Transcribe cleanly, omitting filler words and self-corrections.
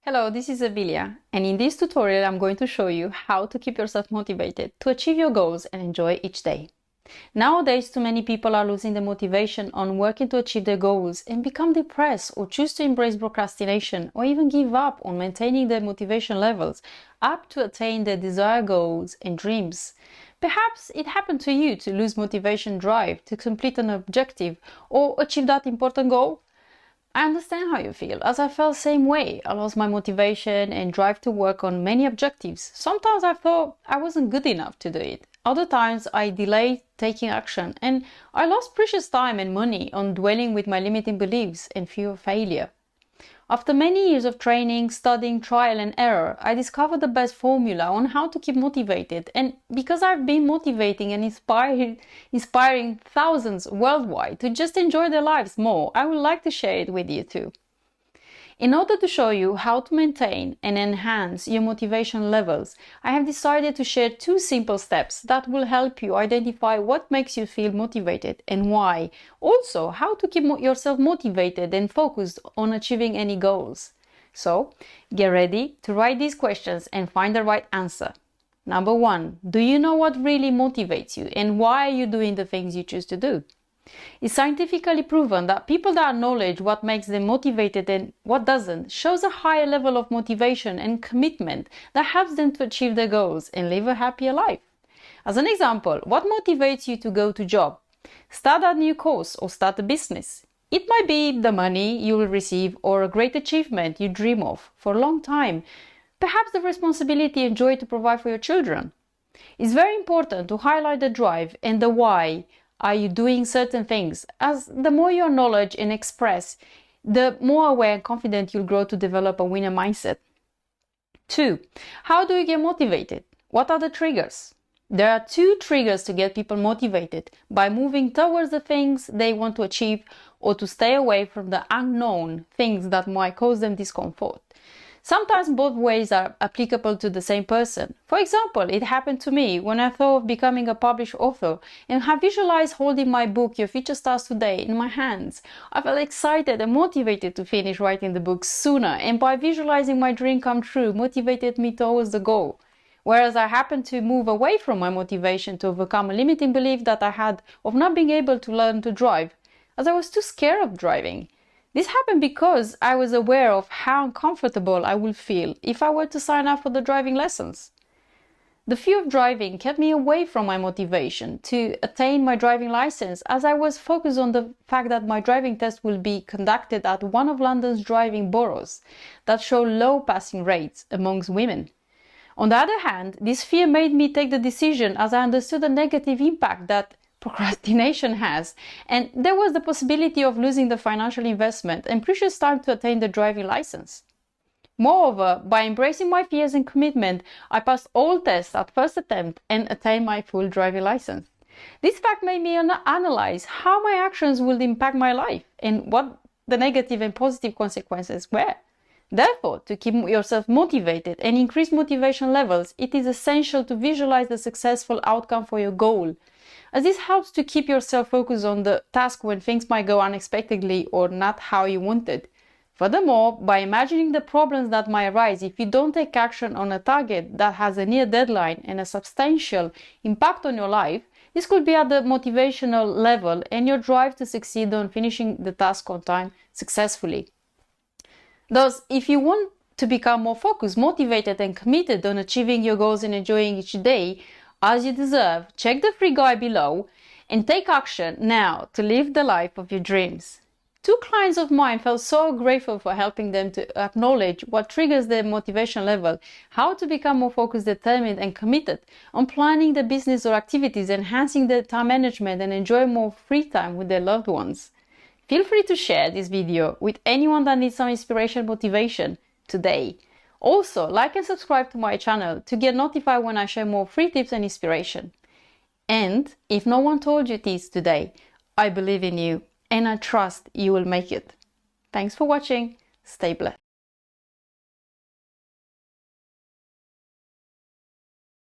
Hello, this is Emilia, and in this tutorial I'm going to show you how to keep yourself motivated to achieve your goals and enjoy each day. Nowadays, too many people are losing the motivation on working to achieve their goals and become depressed or choose to embrace procrastination or even give up on maintaining their motivation levels up to attain their desired goals and dreams. Perhaps it happened to you to lose motivation drive to complete an objective or achieve that important goal. I understand how you feel, as I felt the same way. I lost my motivation and drive to work on many objectives. Sometimes I thought I wasn't good enough to do it. Other times I delayed taking action and I lost precious time and money on dwelling with my limiting beliefs and fear of failure. After many years of training, studying, trial and error, I discovered the best formula on how to keep motivated, and because I've been motivating and inspiring thousands worldwide to just enjoy their lives more, I would like to share it with you too. In order to show you how to maintain and enhance your motivation levels, I have decided to share 2 simple steps that will help you identify what makes you feel motivated and why. Also, how to keep yourself motivated and focused on achieving any goals. So, get ready to write these questions and find the right answer. Number 1. Do you know what really motivates you and why are you doing the things you choose to do? It's scientifically proven that people that acknowledge what makes them motivated and what doesn't shows a higher level of motivation and commitment that helps them to achieve their goals and live a happier life. As an example, what motivates you to go to job, start a new course or start a business? It might be the money you will receive or a great achievement you dream of for a long time, perhaps the responsibility and joy to provide for your children. It's very important to highlight the drive and the why are you doing certain things, as the more you acknowledge and express, the more aware and confident you'll grow to develop a winner mindset. 2. How do you get motivated? What are the triggers? There are 2 triggers to get people motivated: by moving towards the things they want to achieve or to stay away from the unknown things that might cause them discomfort. Sometimes both ways are applicable to the same person. For example, it happened to me when I thought of becoming a published author and have visualized holding my book, Your Future Starts Today, in my hands. I felt excited and motivated to finish writing the book sooner, and by visualizing my dream come true motivated me towards the goal. Whereas I happened to move away from my motivation to overcome a limiting belief that I had of not being able to learn to drive, as I was too scared of driving. This happened because I was aware of how uncomfortable I would feel if I were to sign up for the driving lessons. The fear of driving kept me away from my motivation to attain my driving license, as I was focused on the fact that my driving test will be conducted at one of London's driving boroughs that show low passing rates amongst women. On the other hand, this fear made me take the decision as I understood the negative impact that procrastination has, and there was the possibility of losing the financial investment and precious time to attain the driving license. Moreover, by embracing my fears and commitment, I passed all tests at first attempt and attained my full driving license. This fact made me analyze how my actions would impact my life and what the negative and positive consequences were. Therefore, to keep yourself motivated and increase motivation levels, it is essential to visualize the successful outcome for your goal, as this helps to keep yourself focused on the task when things might go unexpectedly or not how you wanted. Furthermore, by imagining the problems that might arise if you don't take action on a target that has a near deadline and a substantial impact on your life, this could be at the motivational level and your drive to succeed on finishing the task on time successfully. Thus, if you want to become more focused, motivated and committed on achieving your goals and enjoying each day as you deserve, check the free guide below and take action now to live the life of your dreams. 2 clients of mine felt so grateful for helping them to acknowledge what triggers their motivation level, how to become more focused, determined and committed on planning their business or activities, enhancing their time management and enjoy more free time with their loved ones. Feel free to share this video with anyone that needs some inspiration and motivation today. Also, like and subscribe to my channel to get notified when I share more free tips and inspiration. And if no one told you this today, I believe in you and I trust you will make it. Thanks for watching. Stay blessed.